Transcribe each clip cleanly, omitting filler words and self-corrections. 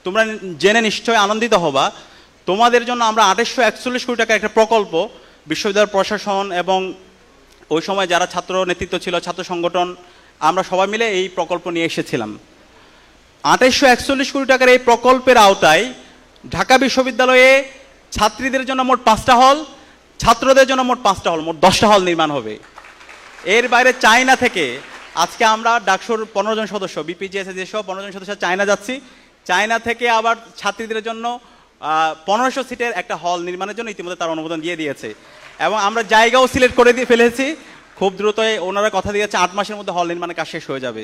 তোমরা জেনে নিশ্চয়ই আনন্দিত হবা, তোমাদের জন্য আমরা 2841 কোটি টাকা একটা প্রকল্প বিশ্ববিদ্যালয় প্রশাসন এবং ওই সময় যারা ছাত্র নেতৃত্ব ছিল, ছাত্র সংগঠন, আমরা সবাই মিলে এই প্রকল্প নিয়ে এসেছিলাম। 2841 কোটি টাকার এই প্রকল্পের আওতায় ঢাকা বিশ্ববিদ্যালয়ে ছাত্রীদের জন্য মোট 5টা হল, ছাত্রদের জন্য মোট 5টা হল, মোট 10টা হল নির্মাণ হবে। এর বাইরে চায়না থেকে আজকে আমরা ডাকসুর 15 জন সদস্য, বিপিজিএসএস সহ 15 জন সদস্য চায়না যাচ্ছি। চায়না থেকে আবার ছাত্রীদের জন্য 1500 সিটের একটা হল নির্মাণের জন্য ইতিমধ্যে তার অনুমোদন দিয়ে দিয়েছে এবং আমরা জায়গাও সিলেক্ট করে দিয়ে ফেলেছি। খুব দ্রুতই ওনারা কথা দিয়েছে 8 মাসের মধ্যে হল নির্মাণের কাজ শেষ হয়ে যাবে।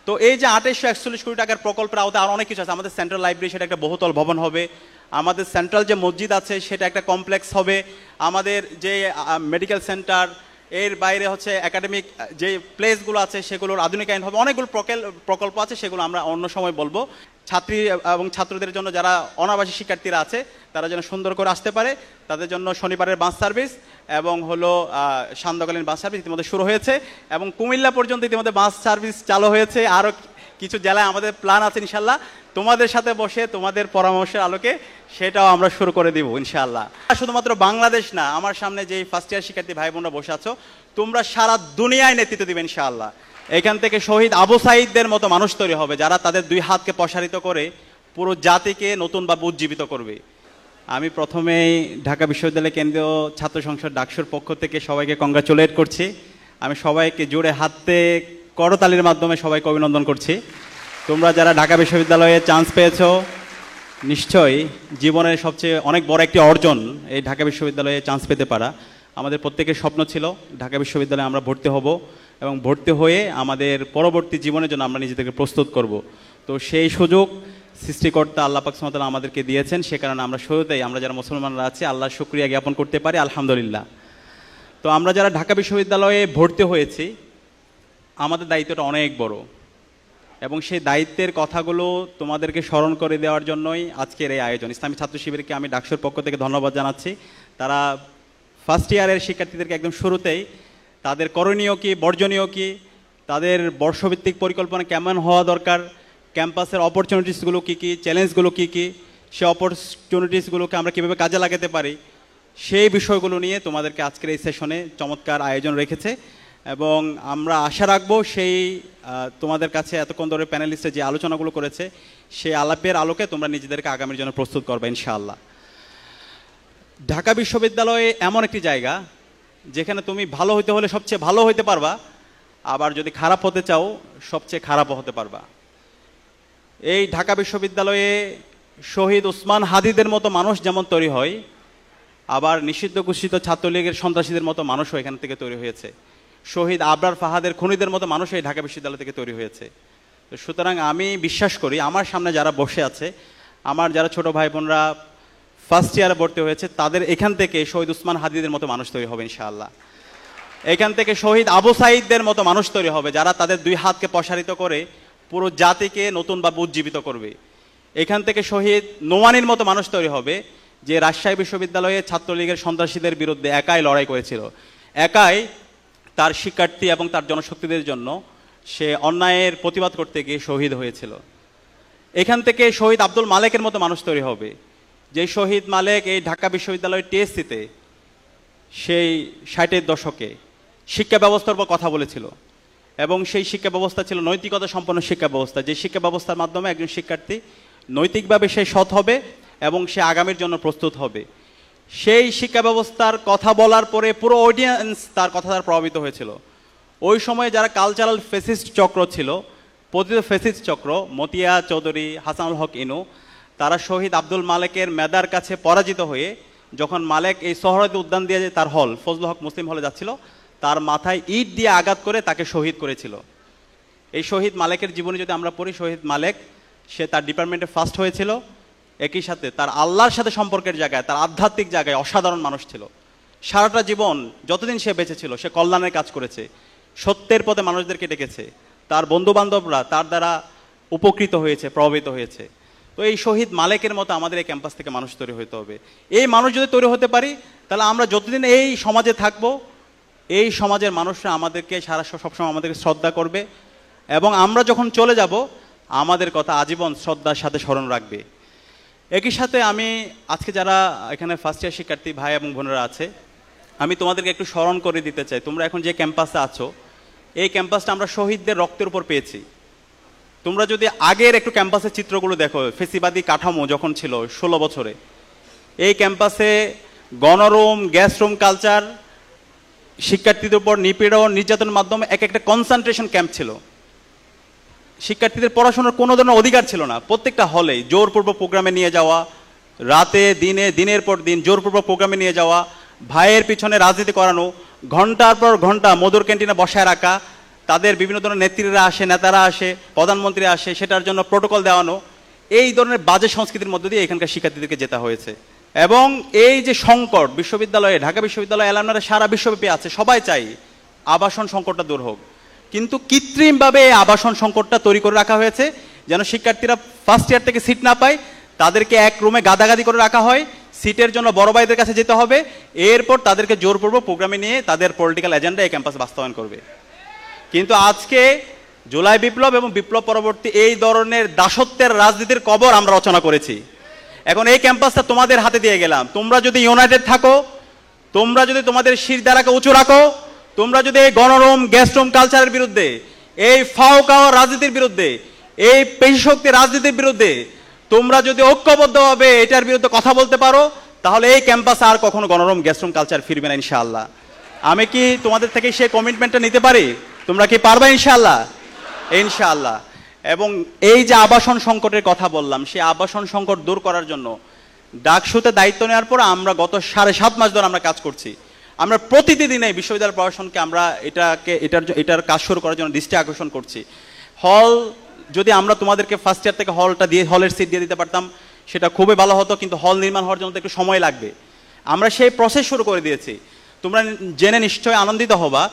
তো এই যে 2841 কোটি টাকার প্রকল্পের আওতায় আরও অনেক কিছু আছে। আমাদের সেন্ট্রাল লাইব্রেরি, সেটা একটা বহুতল ভবন হবে। আমাদের সেন্ট্রাল যে মসজিদ আছে সেটা একটা কমপ্লেক্স হবে। আমাদের যে মেডিকেল সেন্টার, এর বাইরে হচ্ছে একাডেমিক যে প্লেসগুলো আছে সেগুলোর আধুনিকায়ন হবে। অনেকগুলো প্রকল্প আছে, সেগুলো আমরা অন্য সময় বলবো। ছাত্রী এবং ছাত্রদের জন্য যারা অনাবাসী শিক্ষার্থীরা আছে তারা যেন সুন্দর করে আসতে পারে, তাদের জন্য শনিবারের বাস সার্ভিস এবং হলো সান্ধ্যকালীন বাস সার্ভিস ইতিমধ্যে শুরু হয়েছে এবং কুমিল্লা পর্যন্ত ইতিমধ্যে বাস সার্ভিস চালু হয়েছে। আরও কিছু জেলায় আমাদের প্ল্যান আছে ইনশাল্লাহ, তোমাদের সাথে বসে তোমাদের পরামর্শের আলোকে সেটাও আমরা শুরু করে দিব ইনশাআল্লাহ। শুধুমাত্র বাংলাদেশ না, আমার সামনে যে ফার্স্ট ইয়ার শিক্ষার্থী ভাই বোনরা বসে আছো, তোমরা সারা দুনিয়ায় নেতৃত্ব দিবে ইনশাআল্লাহ। এখান থেকে শহীদ আবু সাঈদদের মতো মানুষ তৈরি হবে যারা তাদের 2 হাতকে প্রসারিত করে পুরো জাতিকে নতুনভাবে উজ্জীবিত করবে। আমি প্রথমেই ঢাকা বিশ্ববিদ্যালয় কেন্দ্রীয় ছাত্র সংসদ ডাকসুর পক্ষ থেকে সবাইকে কংগ্রাচুলেট করছি। আমি সবাইকে জোরে হাতে করতালির মাধ্যমে সবাইকে অভিনন্দন করছি। তোমরা যারা ঢাকা বিশ্ববিদ্যালয়ে চান্স পেয়েছো, নিশ্চয়ই জীবনের সবচেয়ে অনেক বড় একটি অর্জন এই ঢাকা বিশ্ববিদ্যালয়ে চান্স পেতে পারা। আমাদের প্রত্যেকের স্বপ্ন ছিল ঢাকা বিশ্ববিদ্যালয়ে আমরা ভর্তি হব এবং ভর্তি হয়ে আমাদের পরবর্তী জীবনের জন্য আমরা নিজেদেরকে প্রস্তুত করব। তো সেই সুযোগ সৃষ্টিকর্তা আল্লাহ পাক সুবহানাহু ওয়া তাআলা আমাদেরকে দিয়েছেন। সে কারণে আমরা শুরুতেই আমরা যারা মুসলমানরা আছি আল্লাহর শুকরিয়া জ্ঞাপন করতে পারি, আলহামদুলিল্লাহ। তো আমরা যারা ঢাকা বিশ্ববিদ্যালয়ে ভর্তি হয়েছি আমাদের দায়িত্বটা অনেক বড় এবং সেই দায়িত্বের কথাগুলো তোমাদেরকে স্মরণ করে দেওয়ার জন্যই আজকের এই আয়োজন। ইসলামী ছাত্র শিবিরকে আমি ডাকসুর পক্ষ থেকে ধন্যবাদ জানাচ্ছি। তারা ফার্স্ট ইয়ারের শিক্ষার্থীদেরকে একদম শুরুতেই তাদের করণীয় কী, বর্জনীয় কী, তাদের বর্ষভিত্তিক পরিকল্পনা কেমন হওয়া দরকার, ক্যাম্পাসের অপরচুনিটিসগুলো কী কী, চ্যালেঞ্জগুলো কী কী, সেই অপরচুনিটিসগুলোকে আমরা কীভাবে কাজে লাগাতে পারি, সেই বিষয়গুলো নিয়ে তোমাদেরকে আজকের এই সেশনে চমৎকার আয়োজন রেখেছে এবং আমরা আশা রাখবো সেই তোমাদের কাছে এতক্ষণ ধরে প্যানেলিস্টে যে আলোচনাগুলো করেছে সেই আলাপের আলোকে তোমরা নিজেদেরকে আগামীর জন্য প্রস্তুত করবে ইনশাআল্লাহ। ঢাকা বিশ্ববিদ্যালয়ে এমন একটি জায়গা যেখানে তুমি ভালো হইতে হলে সবচেয়ে ভালো হইতে পারবা, আবার যদি খারাপ হতে চাও সবচেয়ে খারাপও হতে পারবা। এই ঢাকা বিশ্ববিদ্যালয়ে শহীদ ওসমান হাদিদের মতো মানুষ যেমন তৈরি হয়, আবার নিষিদ্ধ ঘোষিত ছাত্রলীগের সন্ত্রাসীদের মতো মানুষও এখান থেকে তৈরি হয়েছে। শহীদ আবরার ফাহাদের খুনিদের মতো মানুষ এই ঢাকা বিশ্ববিদ্যালয় থেকে তৈরি হয়েছে। তো সুতরাং আমি বিশ্বাস করি আমার সামনে যারা বসে আছে, আমার যারা ছোট ভাই বোনরা ফার্স্ট ইয়ারে ভর্তি হয়েছে, তাদের এখান থেকে শহীদ ওসমান হাদিদের মতো মানুষ তৈরি হবে ইনশাআল্লাহ। এখান থেকে শহীদ আবু সাঈদদের মতো মানুষ তৈরি হবে যারা তাদের 2 হাতকে প্রসারিত করে পুরো জাতিকে নতুনভাবে উজ্জীবিত করবে। এখান থেকে শহীদ নোমানির মতো মানুষ তৈরি হবে যে রাজশাহী বিশ্ববিদ্যালয়ে ছাত্রলীগের সন্ত্রাসীদের বিরুদ্ধে একাই লড়াই করেছিল, একাই তার শিক্ষার্থী এবং তার জনশক্তিদের জন্য সে অন্যায়ের প্রতিবাদ করতে গিয়ে শহীদ হয়েছিল। এখান থেকে শহীদ আব্দুল মালেকের মতো মানুষ তৈরি হবে যে শহীদ মালেক এই ঢাকা বিশ্ববিদ্যালয়ের টিএসসিতে সেই 60-এর দশকে শিক্ষা ব্যবস্থার উপর কথা বলেছিল এবং সেই শিক্ষা ব্যবস্থা ছিল নৈতিকতা সম্পন্ন শিক্ষা ব্যবস্থা, যে শিক্ষা ব্যবস্থার মাধ্যমে একজন শিক্ষার্থী নৈতিকভাবে সে সৎ হবে এবং সে আগামীর জন্য প্রস্তুত হবে। সেই শিক্ষা ব্যবস্থার কথা বলার পরে পুরো অডিয়েন্স তার কথা দ্বারা প্রভাবিত হয়েছিল। ওই সময়ে যারা কালচারাল ফেসিস্ট চক্র ছিল, পতিত ফেসিস্ট চক্র, মতিয়া চৌধুরী, হাসানুল হক ইনু, তারা শহীদ আব্দুল মালেকের মেধার কাছে পরাজিত হয়ে যখন মালেক এই সোহরাওয়ার্দী উদ্যান দিয়ে যে তার হল ফজলুল হক মুসলিম হলে যাচ্ছিল, তার মাথায় ইট দিয়ে আঘাত করে তাকে শহীদ করেছিল। এই শহীদ মালেকের জীবনে যদি আমরা পড়ি, শহীদ মালেক সে তার ডিপার্টমেন্টে ফার্স্ট হয়েছিল, একই সাথে তার আল্লাহর সাথে সম্পর্কের জায়গায়, তার আধ্যাত্মিক জায়গায় অসাধারণ মানুষ ছিল। সারাটা জীবন যতদিন সে বেঁচে ছিল সে কল্যাণের কাজ করেছে, সত্যের পথে মানুষদেরকে ডেকেছে, তার বন্ধুবান্ধবরা তার দ্বারা উপকৃত হয়েছে, প্রভাবিত হয়েছে। তো এই শহীদ মালেকের মতো আমাদের এই ক্যাম্পাস থেকে মানুষ তৈরি হতে হবে। এই মানুষ যদি তৈরি হতে পারি তাহলে আমরা যতদিন এই সমাজে থাকবো এই সমাজের মানুষরা আমাদেরকে সবসময় আমাদেরকে শ্রদ্ধা করবে এবং আমরা যখন চলে যাব আমাদের কথা আজীবন শ্রদ্ধার সাথে স্মরণ রাখবে। একই সাথে আমি আজকে যারা এখানে ফার্স্ট ইয়ার শিক্ষার্থী ভাই এবং বোনেরা আছে, আমি তোমাদেরকে একটু স্মরণ করে দিতে চাই, তোমরা এখন যে ক্যাম্পাসে আছো এই ক্যাম্পাসটা আমরা শহীদদের রক্তের উপর পেয়েছি। তোমরা যদি আগের একটু ক্যাম্পাসের চিত্রগুলো দেখো, ফেসিবাদী কাঠামো যখন ছিল 16 বছরে, এই ক্যাম্পাসে গণরুম, গ্যাস রুম কালচার, শিক্ষার্থীদের উপর নিপীড়ন নির্যাতনের মাধ্যমে এক একটা কনসেন্ট্রেশন ক্যাম্প ছিল। শিক্ষার্থীদের পড়াশোনার কোনো ধরনের অধিকার ছিল না। প্রত্যেকটা হলেই জোরপূর্বক প্রোগ্রামে নিয়ে যাওয়া, রাতে দিনে দিনের পর দিন জোরপূর্বক প্রোগ্রামে নিয়ে যাওয়া, ভাইয়ের পিছনে রাজনীতি করানো, ঘন্টার পর ঘন্টা মধুর ক্যান্টিনে বসায় রাখা, তাদের বিভিন্ন ধরনের নেত্রীরা আসে, নেতারা আসে, প্রধানমন্ত্রী আসে, সেটার জন্য প্রোটোকল দেওয়ানো, এই ধরনের বাজে সংস্কৃতির মধ্য দিয়ে এখানকার শিক্ষার্থীদেরকে যেতে হয়েছে। এবং এই যে সংকট বিশ্ববিদ্যালয়ে, ঢাকা বিশ্ববিদ্যালয় অ্যালামনারা সারা বিশ্বব্যাপী আছে, সবাই চাই আবাসন সংকটটা দূর হোক, কিন্তু কৃত্রিমভাবে এই আবাসন সংকটটা তৈরি করে রাখা হয়েছে যেন শিক্ষার্থীরা ফার্স্ট ইয়ার থেকে সিট না পায়, তাদেরকে এক রুমে গাদাগাদি করে রাখা হয়, সিটের জন্য বড় ভাইদের কাছে যেতে হবে, এরপর তাদেরকে জোরপূর্বক প্রোগ্রামে নিয়ে তাদের পলিটিক্যাল এজেন্ডা এই ক্যাম্পাসে বাস্তবায়ন করবে। কিন্তু আজকে জুলাই বিপ্লব এবং বিপ্লব পরবর্তী এই ধরনের দাসত্বের রাজনীতির কবর আমরা রচনা করেছি। এখন এই ক্যাম্পাসটা তোমাদের হাতে দিয়ে গেলাম, তোমরা যদি ইউনাইটেড থাকো, তোমরা যদি তোমাদের শিরদাঁড়াকে উঁচু রাখো, তোমরা যদি এই গণরুম গ্যাস রুম কালচারের বিরুদ্ধে, এই ফাও রাজনীতির বিরুদ্ধে, এই পেশি রাজনীতির বিরুদ্ধে তোমরা যদি ঐক্যবদ্ধভাবে এটার বিরুদ্ধে কথা বলতে পারো, তাহলে এই ক্যাম্পাসে আর কখনো গণরুম গ্যাস রুম কালচার ফিরবে না ইনশাআল্লাহ। আমি কি তোমাদের থেকে সেই কমিটমেন্টটা নিতে পারি? তোমরা কি পারবে ইনশাআল্লাহ? ইনশাআল্লাহ। এবং এই যে আবাসন সংকটের কথা বললাম, সেই আবাসন সংকট দূর করার জন্য ডাকসুতে দায়িত্ব নেওয়ার পর আমরা গত 7.5 মাস ধরে আমরা কাজ করছি। আমরা প্রতিদিন এই বিশ্ববিদ্যালয় প্রশাসনকে আমরা এটার কাজ শুরু করার জন্য দৃষ্টি আকর্ষণ করছি। হল যদি আমরা তোমাদেরকে ফার্স্ট ইয়ার থেকে হলটা দিয়ে, হলের সিট দিয়ে দিতে পারতাম সেটা খুবই ভালো হতো, কিন্তু হল নির্মাণ হওয়ার জন্য তো একটু সময় লাগবে। আমরা সেই প্রসেস শুরু করে দিয়েছি। তোমরা জেনে নিশ্চয়ই আনন্দিত হবা,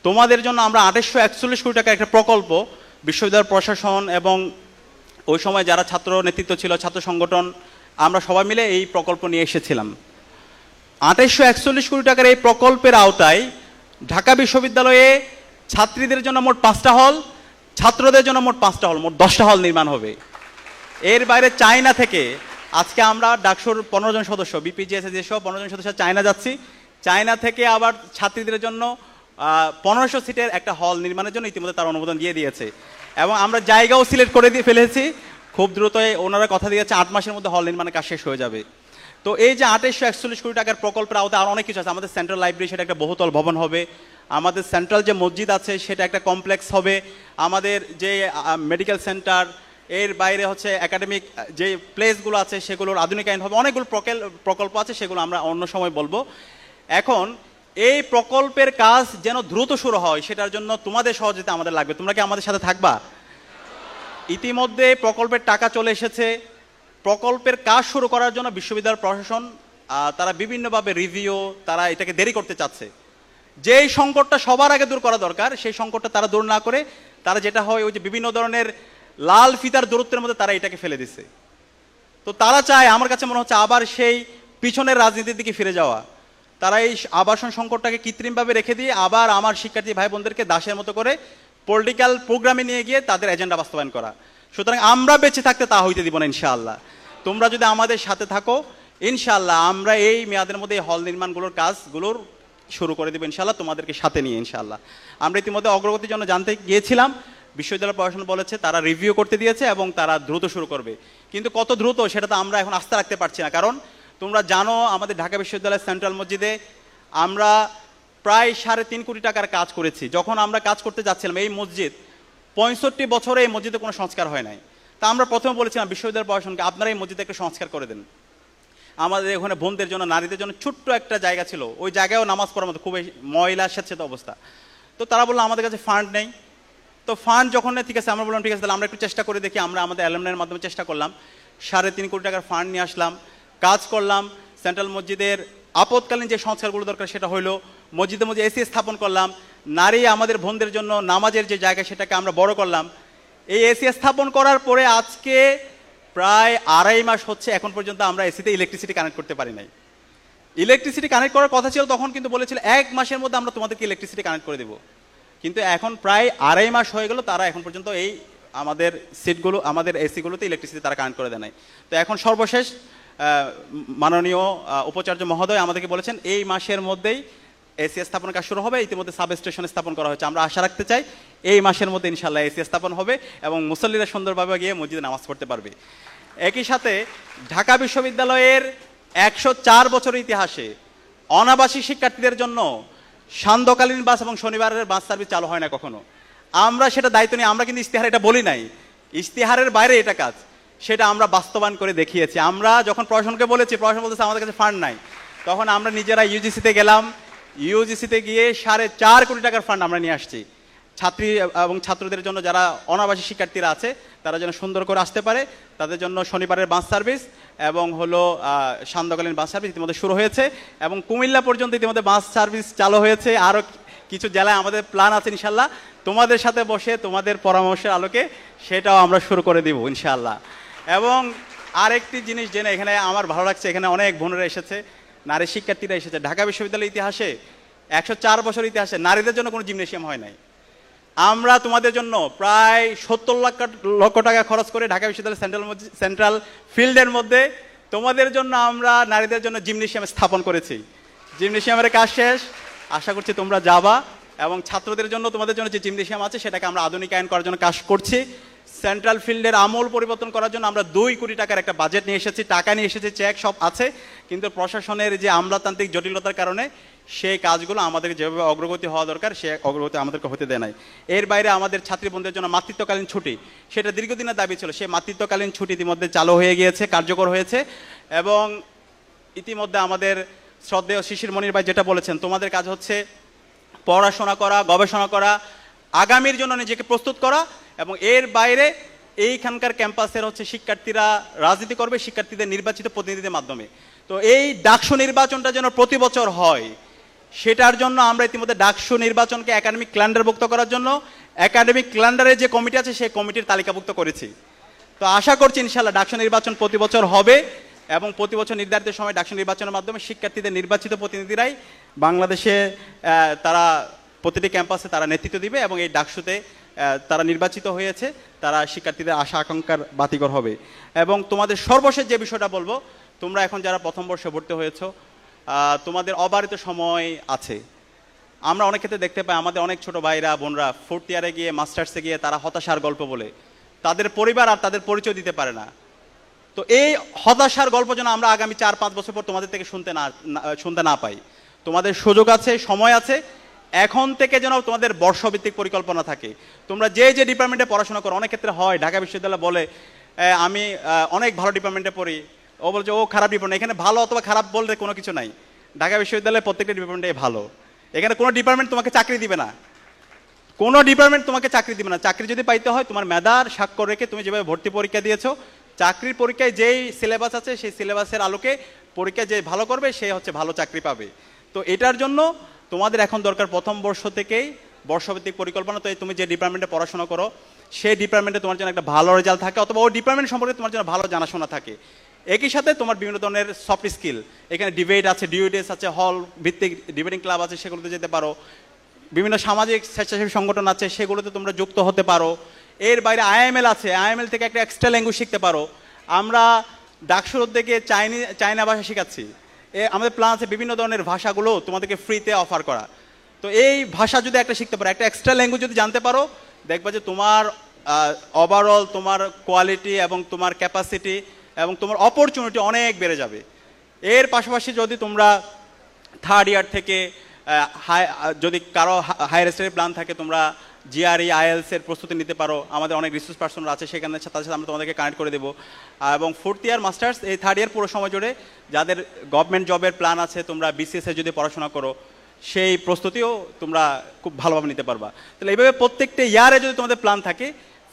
তোমাদের জন্য আমরা 2841 কোটি টাকা একটা প্রকল্প বিশ্ববিদ্যালয় প্রশাসন এবং ওই সময় যারা ছাত্র নেতৃত্ব ছিল, ছাত্র সংগঠন, আমরা সবাই মিলে এই প্রকল্প নিয়ে এসেছিলাম। 2841 কোটি টাকার এই প্রকল্পের আওতায় ঢাকা বিশ্ববিদ্যালয়ে ছাত্রীদের জন্য মোট 5টা হল, ছাত্রদের জন্য মোট 5টা হল, মোট 10টা হল নির্মাণ হবে। এর বাইরে চায়না থেকে আজকে আমরা ডাকসুর 15 জন সদস্য, বিপিজিএস সহ 15 জন সদস্য চায়না যাচ্ছি। চায়না থেকে আবার ছাত্রীদের জন্য 1500 সিটের একটা হল নির্মাণের জন্য ইতিমধ্যে তার অনুমোদন দিয়ে দিয়েছে। এবং আমরা জায়গাও সিলেক্ট করে দিয়ে ফেলেছি, খুব দ্রুত ওনারা কথা দিয়েছে 8 মাসের মধ্যে হল নির্মাণের কাজ শেষ হয়ে যাবে। তো এই যে 2841 কোটি টাকার প্রকল্পের আওতায় আরও অনেক কিছু আছে। আমাদের সেন্ট্রাল লাইব্রেরি, সেটা একটা বহুতল ভবন হবে। আমাদের সেন্ট্রাল যে মসজিদ আছে সেটা একটা কমপ্লেক্স হবে। আমাদের যে মেডিকেল সেন্টার, এর বাইরে হচ্ছে একাডেমিক যে প্লেসগুলো আছে সেগুলোর আধুনিকায়ন হবে। অনেকগুলো প্রকল্প আছে, সেগুলো আমরা অন্য সময় বলবো। এখন এই প্রকল্পের কাজ যেন দ্রুত শুরু হয়, সেটার জন্য তোমাদের সহযোগিতা আমাদের লাগবে। তোমরা কি আমাদের সাথে থাকবা? ইতিমধ্যে প্রকল্পের টাকা চলে এসেছে। প্রকল্পের কাজ শুরু করার জন্য বিশ্ববিদ্যালয় প্রশাসন তারা বিভিন্নভাবে রিভিউ, তারা এটাকে দেরি করতে চাচ্ছে। যেই সংকটটা সবার আগে দূর করা দরকার, সেই সংকটটা তারা দূর না করে তারা যেটা হয় ওই যে বিভিন্ন ধরনের লাল ফিতার দূরত্বের মধ্যে তারা এটাকে ফেলে দিচ্ছে। তো তারা চায়, আমার কাছে মনে হচ্ছে, আবার সেই পিছনের রাজনীতির দিকে ফিরে যাওয়া। তারা এই আবাসন সংকটটাকে কৃত্রিমভাবে রেখে দিয়ে আবার আমার শিক্ষার্থী ভাই বোনদেরকে দাসের মতো করে পলিটিক্যাল প্রোগ্রামে নিয়ে গিয়ে তাদের এজেন্ডা বাস্তবায়ন করা। সুতরাং আমরা বেঁচে থাকতে তা হইতে দিব না ইনশাআল্লাহ। তোমরা যদি আমাদের সাথে থাকো, ইনশাআল্লাহ আমরা এই মেয়াদের মধ্যে এই হল নির্মাণগুলোর কাজগুলোর শুরু করে দেবো ইনশাআল্লাহ, তোমাদেরকে সাথে নিয়ে ইনশাআল্লাহ। আমরা ইতিমধ্যে অগ্রগতির জন্য জানতে গিয়েছিলাম, বিশ্ববিদ্যালয় প্রশাসন বলেছে তারা রিভিউ করতে দিয়েছে এবং তারা দ্রুত শুরু করবে। কিন্তু কত দ্রুত সেটা তো আমরা এখন আস্থা রাখতে পারছি না। কারণ তোমরা জানো, আমাদের ঢাকা বিশ্ববিদ্যালয়ের সেন্ট্রাল মসজিদে আমরা প্রায় 3.5 কোটি টাকার কাজ করেছি। যখন আমরা কাজ করতে যাচ্ছিলাম, এই মসজিদ 65 বছরে এই মসজিদে কোনো সংস্কার হয় নাই। তা আমরা প্রথমে বলেছিলাম বিশ্ববিদ্যালয় প্রশাসনকে, আপনারা এই মসজিদে একটা সংস্কার করে দেন। আমাদের ওখানে বোনদের জন্য, নারীদের জন্য ছোট্ট একটা জায়গা ছিল, ওই জায়গায়ও নামাজ পড়ার মতো খুবই ময়লা স্যাঁতস্যাঁতে অবস্থা। তো তারা বললো আমাদের কাছে ফান্ড নেই। তো ফান্ড যখন নেই, ঠিক আছে, আমরা বললাম ঠিক আছে, তাহলে আমরা একটু চেষ্টা করে দেখি। আমরা আমাদের অ্যালুমনাইয়ের মাধ্যমে চেষ্টা করলাম, 3.5 কোটি টাকার ফান্ড নিয়ে আসলাম, কাজ করলাম। সেন্ট্রাল মসজিদের আপৎকালীন যে সংস্কারগুলো দরকার সেটা হইলো, মসজিদের মধ্যে এসি স্থাপন করলাম। নারী আমাদের বোনদের জন্য নামাজের যে জায়গা সেটাকে আমরা বড় করলাম। এই এসি স্থাপন করার পরে আজকে প্রায় 2.5 মাস হচ্ছে, এখন পর্যন্ত আমরা এসিতে ইলেকট্রিসিটি কানেক্ট করতে পারি নাই। ইলেকট্রিসিটি কানেক্ট করার কথা ছিল, তখন কিন্তু বলেছিল 1 মাসের মধ্যে আমরা তোমাদেরকে ইলেকট্রিসিটি কানেক্ট করে দেবো। কিন্তু এখন প্রায় 2.5 মাস হয়ে গেল, তারা এখন পর্যন্ত এই আমাদের সিটগুলো, আমাদের এসিগুলোতে ইলেকট্রিসিটি তারা কানেক্ট করে দেয় নাই। তো এখন সর্বশেষ মাননীয় উপাচার্য মহোদয় আমাদেরকে বলেছেন এই মাসের মধ্যেই এসি স্থাপনের কাজ শুরু হবে। ইতিমধ্যে সাব স্টেশন স্থাপন করা হয়েছে। আমরা আশা রাখতে চাই এই মাসের মধ্যে ইনশাল্লাহ এসি স্থাপন হবে এবং মুসল্লিরা সুন্দরভাবে গিয়ে মসজিদে নামাজ পড়তে পারবে। একই সাথে ঢাকা বিশ্ববিদ্যালয়ের 104 বছরের ইতিহাসে অনাবাসিক শিক্ষার্থীদের জন্য সান্ধ্যকালীন বাস এবং শনিবারের বাস সার্ভিস চালু হয় না কখনো। আমরা সেটা দায়িত্ব নিয়ে, আমরা কিন্তু ইশতেহারে এটা বলি নাই, ইশতেহারের বাইরে এটা কাজ, সেটা আমরা বাস্তবায়ন করে দেখিয়েছি। আমরা যখন প্রশাসনকে বলেছি, প্রশাসন বলতেছে আমাদের কাছে ফান্ড নাই, তখন আমরা নিজেরা ইউজিসিতে গেলাম, ইউজিসিতে গিয়ে 4.5 কোটি টাকার ফান্ড আমরা নিয়ে আসছি। ছাত্রী এবং ছাত্রদের জন্য যারা অনাবাসিক শিক্ষার্থীরা আছে তারা যেন সুন্দর করে আসতে পারে, তাদের জন্য শনিবারের বাস সার্ভিস এবং হলো সান্ধ্যকালীন বাস সার্ভিস ইতিমধ্যে শুরু হয়েছে এবং কুমিল্লা পর্যন্ত ইতিমধ্যে বাস সার্ভিস চালু হয়েছে। আরও কিছু জেলায় আমাদের প্ল্যান আছে ইনশাল্লাহ, তোমাদের সাথে বসে তোমাদের পরামর্শের আলোকে সেটাও আমরা শুরু করে দিব ইনশাল্লাহ। এবং আরেকটি জিনিস জেনে এখানে আমার ভালো লাগছে, এখানে অনেক বোনেরা এসেছে, নারী শিক্ষার্থীরা এসেছে। ঢাকা বিশ্ববিদ্যালয়ের ইতিহাসে 104 বছর ইতিহাসে নারীদের জন্য কোনো জিমনেশিয়াম হয় নাই। আমরা তোমাদের জন্য প্রায় 70 লক্ষ টাকা খরচ করে ঢাকা বিশ্ববিদ্যালয়ের সেন্ট্রাল ফিল্ডের মধ্যে তোমাদের জন্য আমরা নারীদের জন্য জিমনেশিয়াম স্থাপন করেছি। জিমনেশিয়ামের কাজ শেষ, আশা করছি তোমরা যাবা এবং ছাত্রদের জন্য তোমাদের জন্য যে জিমনেশিয়াম আছে সেটাকে আমরা আধুনিকায়ন করার জন্য কাজ করছি। সেন্ট্রাল ফিল্ডের আমূল পরিবর্তন করার জন্য আমরা 2 কোটি টাকার একটা বাজেট নিয়ে এসেছি, টাকা নিয়ে এসেছি, চেক সব আছে, কিন্তু প্রশাসনের যে আমলাতান্ত্রিক জটিলতার কারণে সেই কাজগুলো আমাদের যেভাবে অগ্রগতি হওয়া দরকার সে অগ্রগতি আমাদেরকে হতে দেয় নাই। এর বাইরে আমাদের ছাত্রীবন্ধুদের জন্য মাতৃত্বকালীন ছুটি, সেটা দীর্ঘদিনের দাবি ছিল, সেই মাতৃত্বকালীন ছুটি ইতিমধ্যে চালু হয়ে গিয়েছে, কার্যকর হয়েছে। এবং ইতিমধ্যে আমাদের শ্রদ্ধেয় শিশির মনির ভাই যেটা বলেছেন, তোমাদের কাজ হচ্ছে পড়াশোনা করা, গবেষণা করা, আগামীর জন্য নিজেকে প্রস্তুত করা এবং এর বাইরে এইখানকার ক্যাম্পাসের হচ্ছে শিক্ষার্থীরা রাজনীতি করবে শিক্ষার্থীদের নির্বাচিত প্রতিনিধিদের মাধ্যমে। তো এই ডাকসু নির্বাচনটা যেন প্রতি বছর হয়, সেটার জন্য আমরা ইতিমধ্যে ডাকসু নির্বাচনকে একাডেমিক ক্যালেন্ডারভুক্ত করার জন্য একাডেমিক ক্যালেন্ডারে যে কমিটি আছে সেই কমিটির তালিকাভুক্ত করেছি। তো আশা করছি ইনশাল্লাহ ডাকসু নির্বাচন প্রতি বছর হবে এবং প্রতি বছর নির্ধারিত সময় ডাকসু নির্বাচনের মাধ্যমে শিক্ষার্থীদের নির্বাচিত প্রতিনিধিরাই বাংলাদেশে তারা প্রতিটি ক্যাম্পাসে তারা নেতৃত্ব দিবে এবং এই ডাকসুতে তারা নির্বাচিত হয়েছে, তারা শিক্ষার্থীদের আশা আকাঙ্ক্ষার বাতিঘর হবে। এবং তোমাদের সর্বশেষ যে বিষয়টা বলবো, তোমরা এখন যারা প্রথম বর্ষে ভর্তি হয়েছো তোমাদের অবারিত সময় আছে। আমরা অনেক ক্ষেত্রে দেখতে পাই আমাদের অনেক ছোট ভাইরা বোনরা 4th ইয়ারে গিয়ে মাস্টার্সে গিয়ে তারা হতাশার গল্প বলে, তাদের পরিবার আর তাদের পরিচয় দিতে পারে না। তো এই হতাশার গল্প যেন আমরা আগামী 4-5 বছর পর তোমাদের থেকে শুনতে না পাই। তোমাদের সুযোগ আছে, সময় আছে, এখন থেকে যেন তোমাদের বর্ষভিত্তিক পরিকল্পনা থাকে। তোমরা যে যে ডিপার্টমেন্টে পড়াশোনা করো, অনেক ক্ষেত্রে হয় ঢাকা বিশ্ববিদ্যালয় বলে আমি অনেক ভালো ডিপার্টমেন্টে পড়ি, ও বলছে ও খারাপ ডিপার্টমেন্ট। এখানে ভালো অথবা খারাপ বলতে কোনো কিছু নাই, ঢাকা বিশ্ববিদ্যালয়ে প্রত্যেকটা ডিপার্টমেন্টে ভালো। এখানে কোনো ডিপার্টমেন্ট তোমাকে চাকরি দিবে না, কোনো ডিপার্টমেন্ট তোমাকে চাকরি দিবে না। চাকরি যদি পাইতে হয় তোমার মেধার স্বাক্ষর রেখে তুমি যেভাবে ভর্তি পরীক্ষা দিয়েছো, চাকরির পরীক্ষায় যেই সিলেবাস আছে সেই সিলেবাসের আলোকে পরীক্ষা যে ভালো করবে সে হচ্ছে ভালো চাকরি পাবে। তো এটার জন্য তোমাদের এখন দরকার প্রথম বর্ষ থেকেই বর্ষভিত্তিক পরিকল্পনা। তো তুমি যে ডিপার্টমেন্টে পড়াশোনা করো সেই ডিপার্টমেন্টে তোমার জন্য একটা ভালো রেজাল্ট থাকে অথবা ওই ডিপার্টমেন্ট সম্পর্কে তোমার জন্য ভালো জানাশোনা থাকে। একই সাথে তোমার বিভিন্ন ধরনের সফট স্কিল, এখানে ডিবেট আছে, ডিউডেস আছে, হল ভিত্তিক ডিবেটিং ক্লাব আছে, সেগুলোতে যেতে পারো। বিভিন্ন সামাজিক স্বেচ্ছাসেবী সংগঠন আছে, সেগুলোতে তোমরা যুক্ত হতে পারো। এর বাইরে আইএমএল আছে, আইএমএল থেকে একটা এক্সট্রা ল্যাঙ্গুয়েজ শিখতে পারো। আমরা ডাকসুর থেকে চাইনা ভাষা শেখাচ্ছি। আমাদের প্ল্যান আছে বিভিন্ন ধরনের ভাষাগুলো তোমাদেরকে ফ্রিতে অফার করা। তো এই ভাষা যদি একটা শিখতে পারো, একটা এক্সট্রা ল্যাঙ্গুয়েজ যদি জানতে পারো, দেখবা যে তোমার ওভারঅল তোমার কোয়ালিটি এবং তোমার ক্যাপাসিটি এবং তোমার অপরচুনিটি অনেক বেড়ে যাবে। এর পাশাপাশি যদি তোমরা 3rd ইয়ার থেকে যদি কারো হায়ার স্টাডির প্ল্যান থাকে, তোমরা জিআরই আইএলস এর প্রস্তুতি নিতে পারো। আমাদের অনেক রিসোর্স পার্সনরা আছে, সেখানে তাদের সাথে আমরা তোমাদেরকে কানেক্ট করে দেবো। এবং 4th ইয়ার মাস্টার্স, এই 3rd ইয়ার পুরো সময় জুড়ে যাদের গভর্নমেন্ট জবের প্ল্যান আছে, তোমরা বিসিএস এ যদি পড়াশোনা করো সেই প্রস্তুতিও তোমরা খুব ভালোভাবে নিতে পারবা। তাহলে এইভাবে প্রত্যেকটা ইয়ারে যদি তোমাদের প্ল্যান থাকে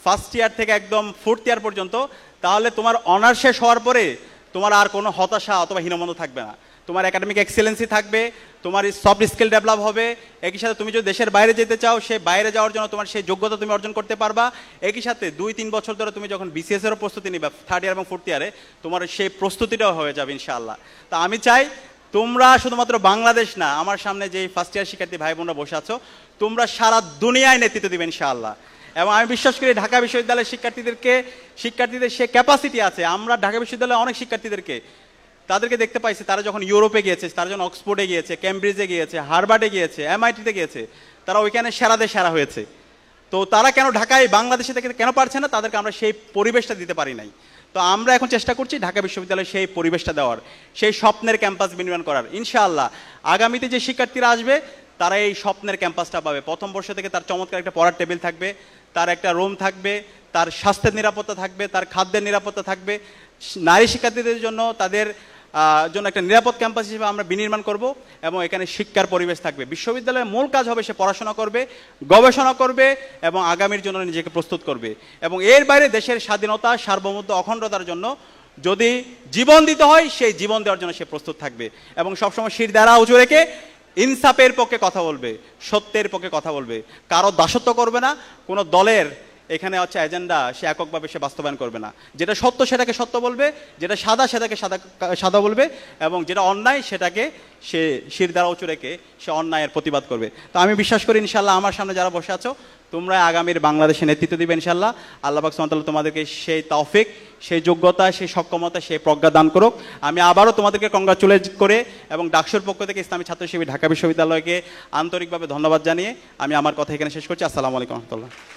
1st ইয়ার থেকে একদম 4th ইয়ার পর্যন্ত, তাহলে তোমার অনার্স শেষ হওয়ার পরে তোমার আর কোনো হতাশা অথবা হীনমন্য থাকবে না। তোমার একাডেমিক এক্সেলেন্সি থাকবে, তোমার সফট স্কিল ডেভেলপ হবে। একই সাথে তুমি যদি দেশের বাইরে যেতে চাও, সেই বাইরে যাওয়ার জন্য তোমার সেই যোগ্যতা তুমি অর্জন করতে পারবা। একই সাথে 2-3 বছর ধরে তুমি যখন বিসিএস এরও প্রস্তুতি নিবা 3rd ইয়ার এবং 4th ইয়ারে, তোমার সেই প্রস্তুতিটাও হয়ে যাবে ইনশাআল্লাহ। তা আমি চাই তোমরা শুধুমাত্র বাংলাদেশ না, আমার সামনে যে 1st ইয়ার শিক্ষার্থী ভাই বোনরা বসে আছো, তোমরা সারা দুনিয়ায় নেতৃত্ব দিবে ইনশাআল্লাহ। এবং আমি বিশ্বাস করি ঢাকা বিশ্ববিদ্যালয়ের শিক্ষার্থীদের সে ক্যাপাসিটি আছে। আমরা ঢাকা বিশ্ববিদ্যালয়ে অনেক শিক্ষার্থীদেরকে তাদেরকে দেখতে পাইছি, তারা যখন ইউরোপে গিয়েছে, তারা যখন অক্সফোর্ডে গিয়েছে, কেমব্রিজে গিয়েছে, হার্ভার্ডে গিয়েছে, MIT-তে গিয়েছে, তারা ওইখানে সেরাদের সেরা হয়েছে। তো তারা কেন ঢাকায় বাংলাদেশে থেকে কেন পারছে না? তাদেরকে আমরা সেই পরিবেশটা দিতে পারি নাই। তো আমরা এখন চেষ্টা করছি ঢাকা বিশ্ববিদ্যালয়ে সেই পরিবেশটা দেওয়ার, সেই স্বপ্নের ক্যাম্পাস বিনির্মাণ করার। ইনশাআল্লাহ আগামীতে যে শিক্ষার্থীরা আসবে তারা এই স্বপ্নের ক্যাম্পাসটা পাবে। প্রথম বর্ষ থেকে তার চমৎকার একটা পড়ার টেবিল থাকবে, তার একটা রুম থাকবে, তার স্বাস্থ্যের নিরাপত্তা থাকবে, তার খাদ্যের নিরাপত্তা থাকবে। নারী শিক্ষার্থীদের জন্য তাদের জন্য একটা নিরাপদ ক্যাম্পাস হিসেবে আমরা বিনির্মাণ করব এবং এখানে শিক্ষার পরিবেশ থাকবে। বিশ্ববিদ্যালয়ের মূল কাজ হবে সে পড়াশোনা করবে, গবেষণা করবে এবং আগামীর জন্য নিজেকে প্রস্তুত করবে। এবং এর বাইরে দেশের স্বাধীনতা, সার্বভৌমত্ব, অখণ্ডতার জন্য যদি জীবন দিতে হয় সেই জীবন দেওয়ার জন্য সে প্রস্তুত থাকবে এবং সবসময় শির দ্বারা উঁচু রেখে ইনসাফের পক্ষে কথা বলবে, সত্যের পক্ষে কথা বলবে, কারো দাসত্ব করবে না, কোনো দলের এখানে হচ্ছে এজেন্ডা সে এককভাবে সে বাস্তবায়ন করবে না। যেটা সত্য সেটাকে সত্য বলবে, যেটা সাদা সেটাকে সাদা বলবে এবং যেটা অন্যায় সেটাকে সে শির দ্বারা উঁচু রেখে সে অন্যায়ের প্রতিবাদ করবে। তো আমি বিশ্বাস করি ইনশাল্লাহ আমার সামনে যারা বসে আছো তোমরা আগামীর বাংলাদেশে নেতৃত্ব দিবে ইনশাল্লাহ। আল্লাহ পাক সুবহানাহু ওয়া তাআলা তোমাদেরকে সেই তৌফিক, সেই যোগ্যতা, সেই সক্ষমতা, সেই প্রজ্ঞা দান করুক। আমি আবারও তোমাদেরকে কংগ্রাচুলেট করে এবং ডাকসুর পক্ষ থেকে ইসলামী ছাত্র শিবির ঢাকা বিশ্ববিদ্যালয়কে আন্তরিকভাবে ধন্যবাদ জানিয়ে আমি আমার কথা এখানে শেষ করছি। আসসালামু আলাইকুম রহমতুল্লাহ।